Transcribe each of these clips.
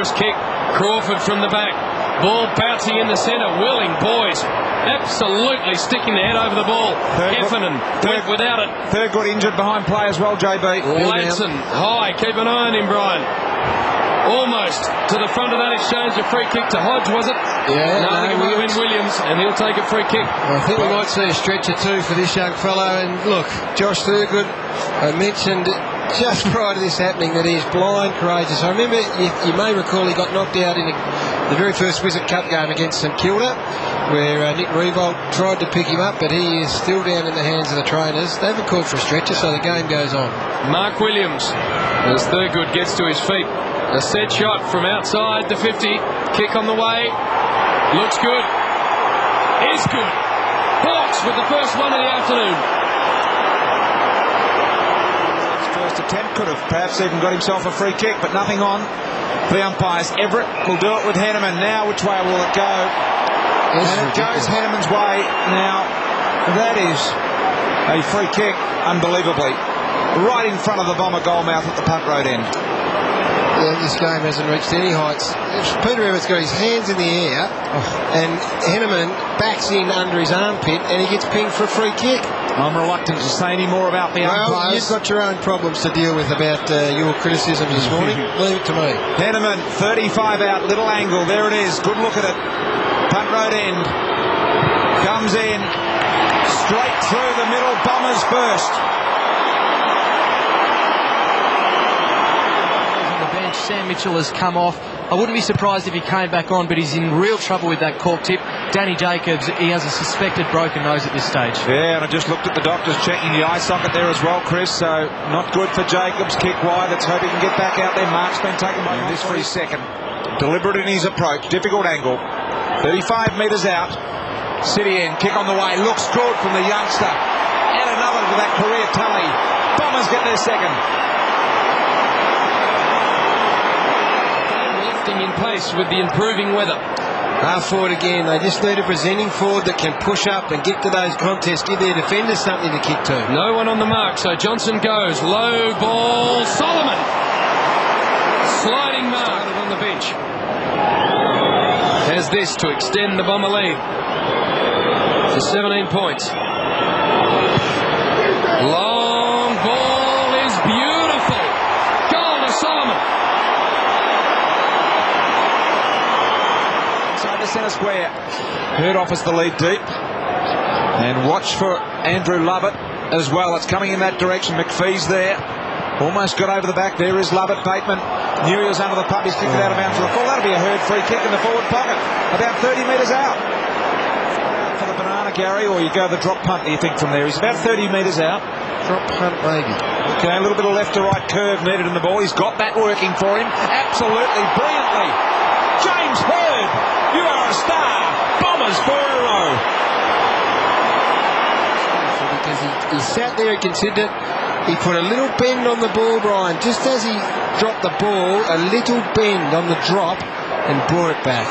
First kick, Crawford from the back. Ball bouncing in the centre. Willing, boys, absolutely sticking the head over the ball. Heffernan went without it. Thurgood injured behind play as well, JB. Ladson, high, keep an eye on him, Brian. Almost to the front of that exchange, a free kick to Hodge, was it? Yeah. No, it would have been Williams, and he'll take a free kick. I think we might see a stretcher too for this young fellow. And look, Josh Thurgood, I mentioned just prior to this happening that he's blind courageous. I remember, you may recall, he got knocked out in the very first Wizard Cup game against St Kilda, where Nick Revolt tried to pick him up, but he is still down in the hands of the trainers. They haven't called for a stretcher, so the game goes on. Mark Williams, as Thurgood gets to his feet. A set shot from outside the 50. Kick on the way. Looks good. Is good. Hawks with the first one of the afternoon. His first attempt could have perhaps even got himself a free kick, but nothing on the umpires. Everett will do it with Henneman. Now, which way will it go? And it goes Henneman's way. Now, that is a free kick, unbelievably. Right in front of the Bomber goal mouth at the punt road end. Well, this game hasn't reached any heights. Peter Everett's got his hands in the air, and Henneman backs in under his armpit, and he gets pinged for a free kick. I'm reluctant to say any more about the umpires. Well, you've got your own problems to deal with about your criticisms this morning. Leave it to me. Henneman, 35 out, little angle. There it is. Good look at it. Punt road end. Comes in. Straight through the middle. Bombers first. Sam Mitchell has come off. I wouldn't be surprised if he came back on, but he's in real trouble with that cork tip. Danny Jacobs, he has a suspected broken nose at this stage. Yeah, and I just looked at the doctors checking the eye socket there as well, Chris, so not good for Jacobs. Kick wide, let's hope he can get back out there. Mark's been taken by this for his second. Deliberate in his approach, difficult angle. 35 metres out. City end, kick on the way, looks good from the youngster. Add another to that career tally. Bombers get their second. In place with the improving weather. Half forward again. They just need a presenting forward that can push up and get to those contests, give their defenders something to kick to. No one on the mark, so Johnson goes. Low ball. Solomon. Sliding mark. Started on the bench. Has this to extend the Bomber lead to 17 points. Long ball is beautiful. Goal to Solomon. Centre square. Hurd offers the lead deep. And watch for Andrew Lovett as well. It's coming in that direction. McPhee's there. Almost got over the back. There is Lovett. Bateman knew he was under the pump. He's kicked it out of bounds for a ball. That'll be a Hurd free kick in the forward pocket. About 30 metres out. For the banana, Gary, or you go the drop punt, do you think, from there? He's about 30 metres out. Drop punt, maybe. Okay, a little bit of left to right curve needed in the ball. He's got that working for him. Absolutely, brilliantly. James Hurd, you are a star. Bombers 4 in a row. Because he sat there and considered it. He put a little bend on the ball, Brian, just as he dropped the ball, a little bend on the drop, and brought it back.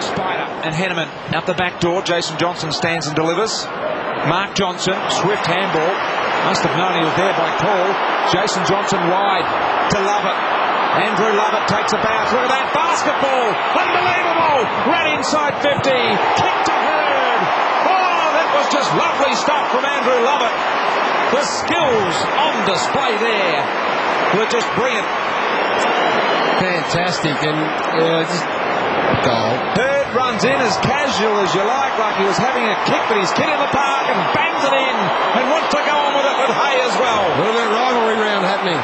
Spider and Henneman out the back door. Jason Johnson stands and delivers. Mark Johnson, swift handball. Must have known he was there by call. Jason Johnson wide to Lovett. Andrew Lovett takes a bounce. Look at that basketball. Unbelievable. Right inside 50. Kick to Hurd. Oh, that was just lovely stuff from Andrew Lovett. The skills on display there were just brilliant. Fantastic. And just goal. Hurd runs in as casual as you like he was having a kick, but he's kicked in the park and bangs it in and wants to go on with it with Hay as well. A little bit of rivalry round happening.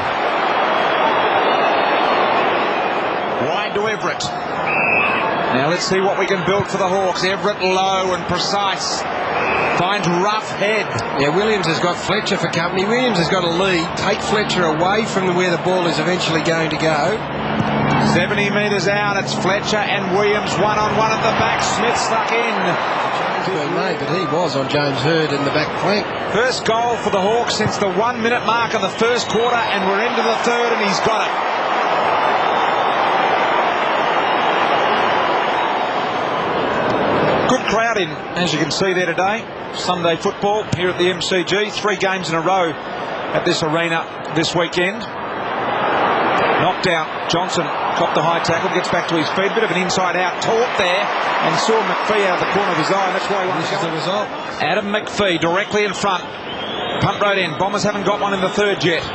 Wide to Everett. Now let's see what we can build for the Hawks. Everett low and precise. Finds rough head. Yeah, Williams has got Fletcher for company. Williams has got a lead. Take Fletcher away from where the ball is eventually going to go. 70 metres out. It's Fletcher and Williams one-on-one at the back. Smith stuck in. Made, but he was on James Hurd in the back flank. First goal for the Hawks since the 1 minute mark of the first quarter, and we're into the third, and he's got it. Good crowd in, as you can see there today. Sunday football here at the MCG. 3 games in a row at this arena this weekend. Knocked out. Johnson Copped the high tackle, gets back to his feet. Bit of an inside-out taunt there, and saw McPhee out of the corner of his eye, and that's why he won the result. Adam McPhee directly in front. Punt road in. Bombers haven't got one in the third yet.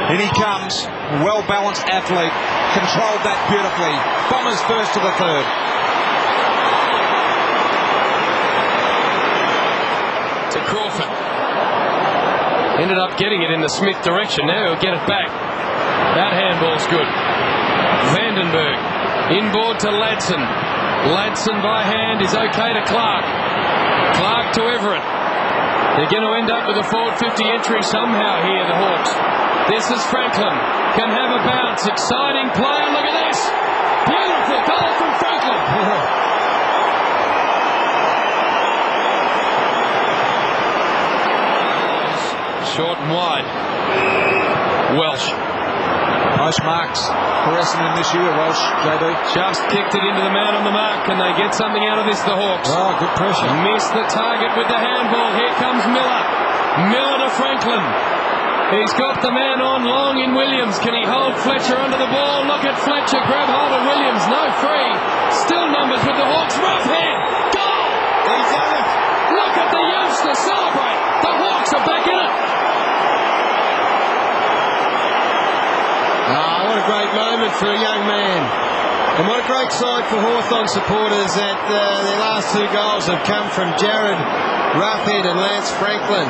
In he comes. Well-balanced athlete. Controlled that beautifully. Bombers first to the third. To Crawford. Ended up getting it in the Smith direction. Now he'll get it back. That handball's good. Vandenberg. Inboard to Ladson. Ladson by hand is okay to Clark. Clark to Everett. They're going to end up with a forward 50 entry somehow here, the Hawks. This is Franklin. Can have a bounce. Exciting play. Look at this. Beautiful goal from Franklin. Short and wide. Welsh. Most marks for Essendon this year, Welsh, JB. Just kicked it into the man on the mark. Can they get something out of this, the Hawks? Oh, good pressure. Missed the target with the handball. Here comes Miller. Miller to Franklin. He's got the man on long in Williams. Can he hold Fletcher under the ball? Look at Fletcher. Grab hold of Williams. No free. Still numbers with the Hawks. Rough head. Goal! He's done it. Look at the youngster celebrate. The Hawks are back in it. What a great moment for a young man. And what a great sight for Hawthorn supporters that their last two goals have come from Jared Roughhead and Lance Franklin.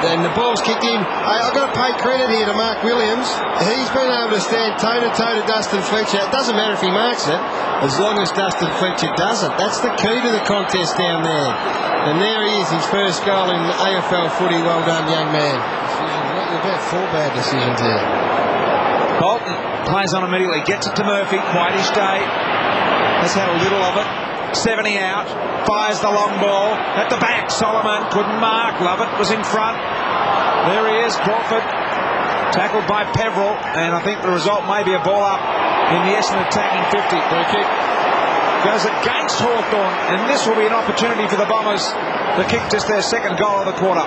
And the ball's kicked in. I've got to pay credit here to Mark Williams. He's been able to stand toe-to-toe to Dustin Fletcher. It doesn't matter if he marks it, as long as Dustin Fletcher doesn't. That's the key to the contest down there. And there he is, his first goal in AFL footy. Well done, young man. About 4 bad decisions there. Bolton plays on immediately, gets it to Murphy. Whitish day. Has had a little of it. 70 out. Fires the long ball. At the back, Solomon couldn't mark. Lovett was in front. There he is, Crawford. Tackled by Peveril. And I think the result may be a ball up in the Essendon attacking 50. Free kick. Goes against Hawthorn. And this will be an opportunity for the Bombers to kick just their second goal of the quarter.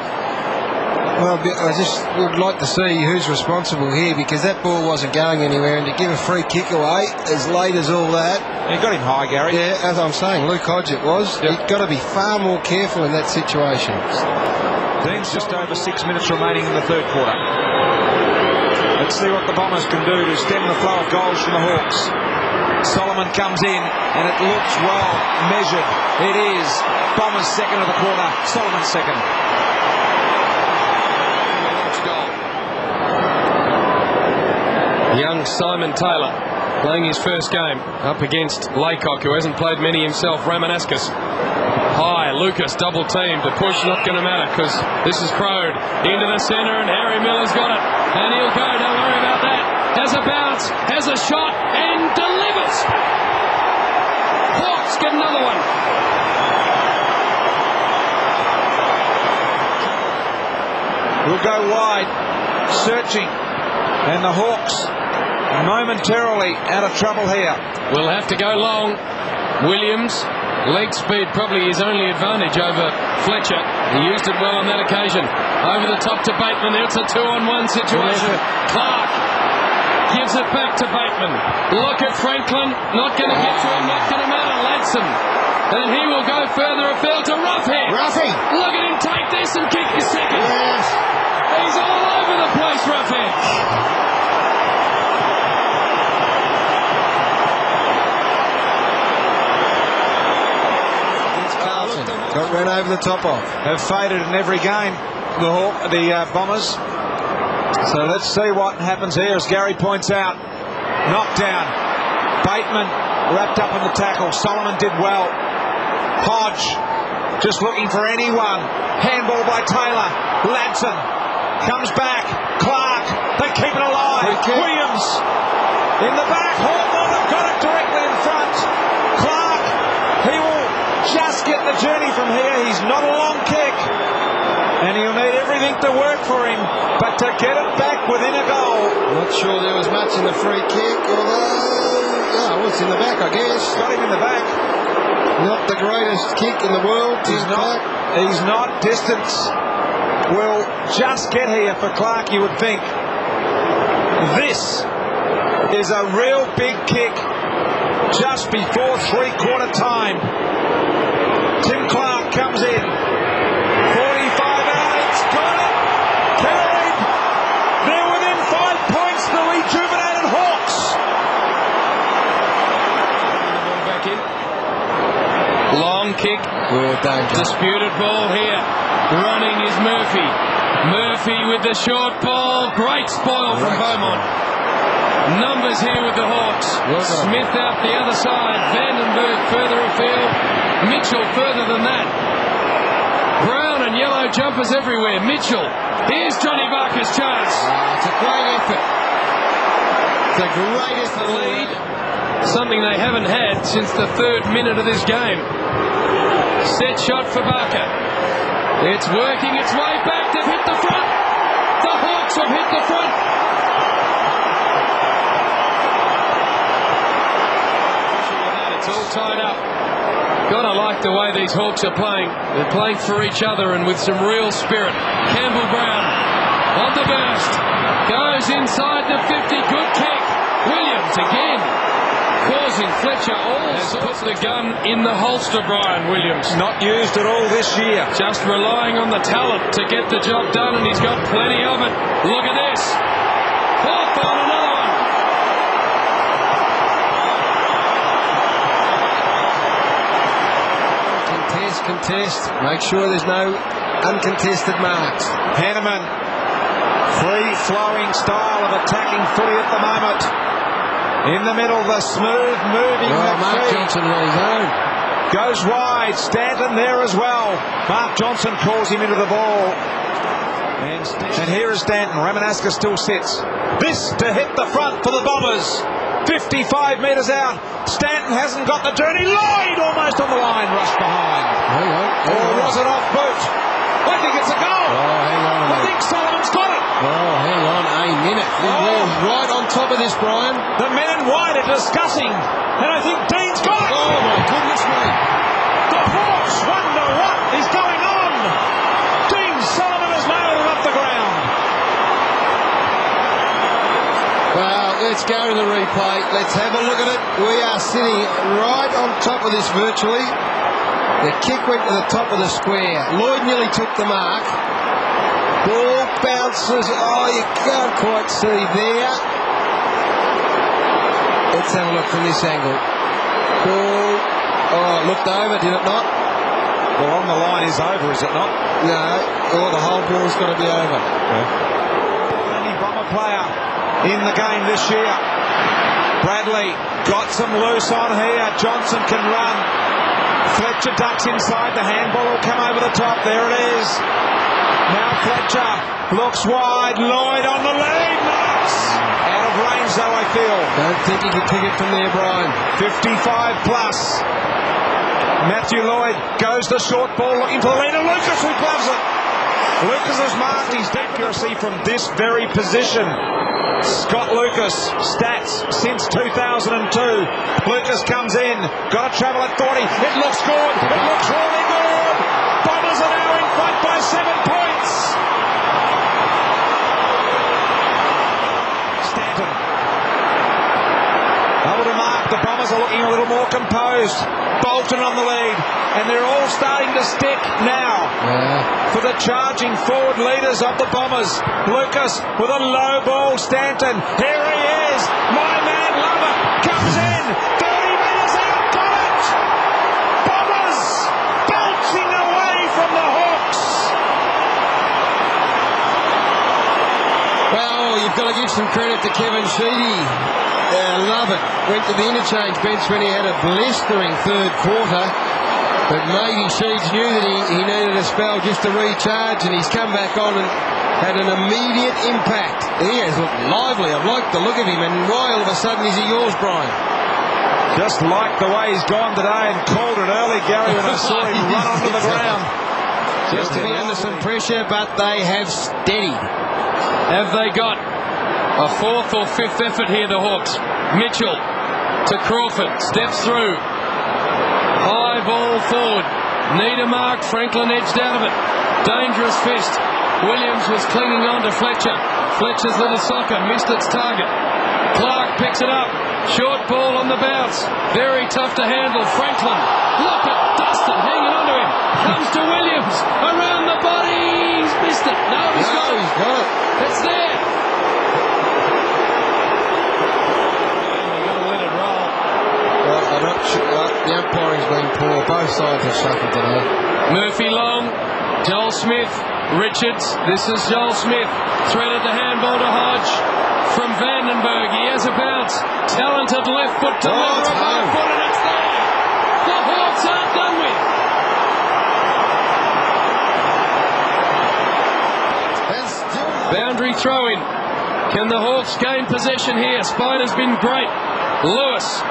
Well, I just would like to see who's responsible here, because that ball wasn't going anywhere, and to give a free kick away as late as all that. You got him high, Gary. Yeah, as I'm saying, Luke Hodge it was. Yep. You've got to be far more careful in that situation. Dean's just over 6 minutes remaining in the third quarter. Let's see what the Bombers can do to stem the flow of goals from the Hawks. Solomon comes in, and it looks well measured. It is Bombers second of the quarter, Solomon second. Young Simon Taylor playing his first game up against Laycock, who hasn't played many himself. Ramanauskas high. Lucas double teamed. The push not going to matter, because this is crowed into the centre, and Harry Miller's got it, and he'll go. Don't worry about that. Has a bounce, has a shot, and delivers. Hawks get another one. Will go wide, searching, and the Hawks momentarily out of trouble here. We'll have to go long. Williams, leg speed probably his only advantage over Fletcher. He used it well on that occasion. Over the top to Bateman. It's a 2-on-1 situation. Clark gives it back to Bateman. Look at Franklin. Not going to get to him. Not going to matter. Ladson. And he will go further afield to Roughhead. Ruffy! Look at him take this and kick his second. Yes. He's all over the place, Roughhead. Got run over the top of. Have faded in every game, the Bombers. So let's see what happens here, as Gary points out. Knockdown. Bateman wrapped up in the tackle. Solomon did well. Hodge just looking for anyone. Handball by Taylor. Ladson comes back. Clark, they keep it alive. Williams in the back. Hawthorn have got it directly in front. Clark, he will just get the journey from here. He's not a long kick, and he'll need everything to work for him, but to get it back within a goal. Not sure there was much in the free kick, although it's in the back, I guess. Got him in the back. Not the greatest kick in the world. He's not. Distance will just get here for Clark, you would think. This is a real big kick just before three-quarter time. Tim Clark comes in. 45 out, it's got it. Carried. They're within 5 points, the rejuvenated Hawks. Back in. Long kick. Disputed ball here. Running is Murphy. Murphy with the short ball. Great spoil from Beaumont. Numbers here with the Hawks. Smith out the other side. Vandenberg further afield. Mitchell further than that. Brown and yellow jumpers everywhere. Mitchell. Here's Johnny Barker's chance. It's a great effort. The greatest lead. Something they haven't had since the 3rd minute of this game. Set shot for Barker. It's working its way back. They've hit the front. The Hawks have hit the front. It's all tied up. Gotta like the way these Hawks are playing. They're playing for each other and with some real spirit. Campbell Brown on the burst. Goes inside the 50. Good kick. Williams again. Causing Fletcher has put the gun in the holster, Brian Williams. Not used at all this year. Just relying on the talent to get the job done, and he's got plenty of it. Look at this. Hawthorn, another one. Contest. Make sure there's no uncontested marks. Hanneman, free-flowing style of attacking footy at the moment. In the middle, the smooth moving Mark Johnson on his own. Goes wide. Stanton there as well. Mark Johnson calls him into the ball. And here is Stanton. Ramanasca still sits. This to hit the front for the Bombers. 55 metres out. Stanton hasn't got the journey. Lloyd almost on the line. Rushed behind. Hang on. Or was it off boot? I think it's a goal. Hang on. I think Solomon's got it. Hang on a minute. We're right on top of this, Brian. The men in white are discussing, and I think Dean's got it. Oh, my goodness me. The Hawks wonder what is going on. Dean Solomon has nailed it up the ground. Well, let's go to the replay. Let's have a look at it. We are sitting right on top of this virtually. The kick went to the top of the square. Lloyd nearly took the mark. Ball bounces. Oh, you can't quite see there. Let's have a look from this angle. Ball. Oh, it looked over, did it not? Well, on the line is over, is it not? No. Oh, the whole ball's got to be over. Only Bomber player in the game this year. Bradley got some loose on here. Johnson can run. Fletcher ducks inside. The handball will come over the top. There it is. Now Fletcher looks wide. Lloyd on the lead. Marks. Out of range, though, I feel. Don't think he can kick it from there, Brian. 55 plus. Matthew Lloyd goes the short ball looking for the leader. Lucas, who gloves it. Lucas has marked his accuracy from this very position. Scott Lucas, stats since 2002. Lucas comes in, got to travel at 40. It looks good. It looks really good. Bombers are now in front by 7 points. Stanton. Able to mark. The Bombers are looking a little more composed. Bolton on the lead. And they're all starting to stick now for the charging forward leaders of the Bombers. Lucas with a low ball. Stanton. Here he is. My man Lover comes in. 30 metres out. Got it. Bombers bouncing away from the Hawks. Well, you've got to give some credit to Kevin Sheedy. Love it. Went to the interchange bench when he had a blistering 3rd quarter. But maybe Sheeds knew that he needed a spell just to recharge, and he's come back on and had an immediate impact. He has looked lively. I've liked the look of him, and why all of a sudden is he yours, Brian? Just like the way he's gone today and called it early, Gary, when I saw him run onto the ground. Just to be under some pressure, but they have steadied. Have they got a 4th or 5th effort here, the Hawks? Mitchell to Crawford, steps through. High ball forward. Need a mark. Franklin edged out of it. Dangerous fist. Williams was clinging on to Fletcher. Fletcher's little soccer missed its target. Clark picks it up. Short ball on the bounce. Very tough to handle. Franklin. Look at Dustin hanging onto him. Comes to Williams. Around the body. He's missed it. No, he's got it. It's there. You've got to let it roll. Well, I'm not sure. The umpiring's been poor. Both sides have suffered today. Murphy long. Joel Smith. Richards. This is Joel Smith. Threaded the handball to Hodge. From Vandenberg, he has a bounce. Talented left foot to right foot, and it's there. The Hawks aren't done with. Boundary throw in. Can the Hawks gain possession here? Spider's been great. Lewis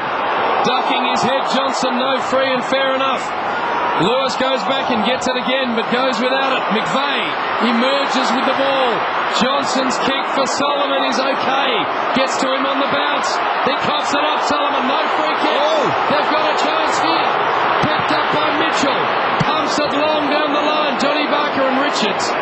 ducking his head. Johnson no free and fair enough. Lewis goes back and gets it again, but goes without it. McVeigh emerges with the ball. Johnson's kick for Solomon is okay. Gets to him on the bounce. He coughs it up. Solomon, no free kick. They've got a chance here. Picked up by Mitchell. Pumps it long down the line. Johnny Barker and Richards.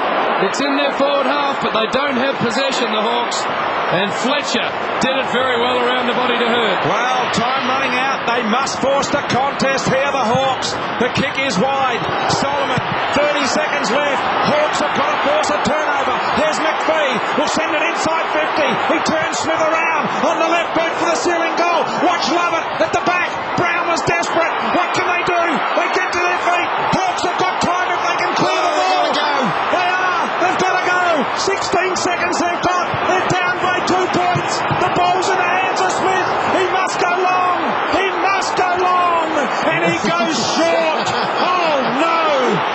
It's in their forward half, but they don't have possession, the Hawks. And Fletcher did it very well around the body to Hurd. Well, time running out. They must force the contest here, the Hawks. The kick is wide. Solomon, 30 seconds left. Hawks have got to force a turnover. Here's McVeigh. Will send it inside 50. He turns Smith around on the left boot for the ceiling goal. Watch Lovett at the back. Brown was desperate. What can they do? They get to their feet. Hawks have got time if they can clear the ball. They are. They've got to go. 16 seconds they've got. They're down by 2 points. The ball's in the hands of Smith. He must go long. He must go long. And he goes short. Oh no.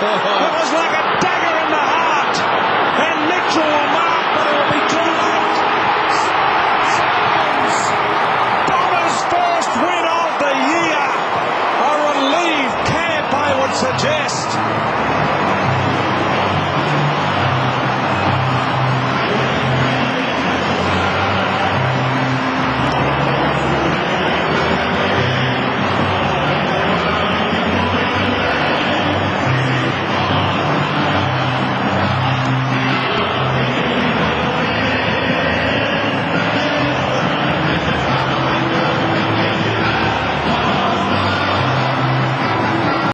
It was like a dagger in the heart. And Mitchell will mark, but it will be too late. Bombers' first win of the year. A relieved camp, I would suggest.